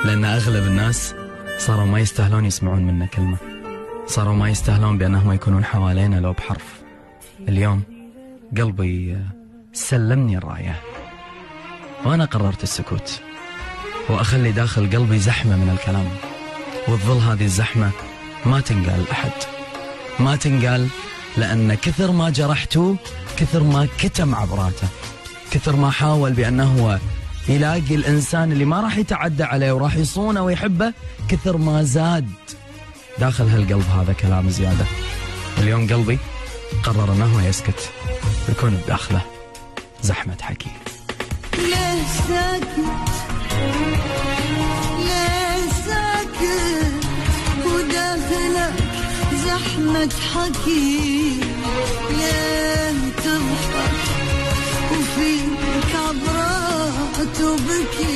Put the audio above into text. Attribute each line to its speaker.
Speaker 1: لأن أغلب الناس صاروا ما يستاهلون يسمعون منا كلمة، صاروا ما يستاهلون بأنهم يكونون حوالينا لو بحرف. اليوم قلبي سلمني الراية، وأنا قررت السكوت وأخلي داخل قلبي زحمة من الكلام، وتظل هذه الزحمة ما تنقال لأحد، ما تنقال، لأن كثر ما جرحته، كثر ما كتم عبراته، كثر ما حاول بأنه هو يلاقي الإنسان اللي ما راح يتعدى عليه وراح يصونه ويحبه، كثر ما زاد داخل هالقلب هذا كلام زيادة. اليوم قلبي قرر أنه يسكت ويكون بداخله زحمة حكي.
Speaker 2: ليه ساكت، ليه ساكت وداخلك زحمة حكي؟ ليه تضحك وفيك عبرات وبكي؟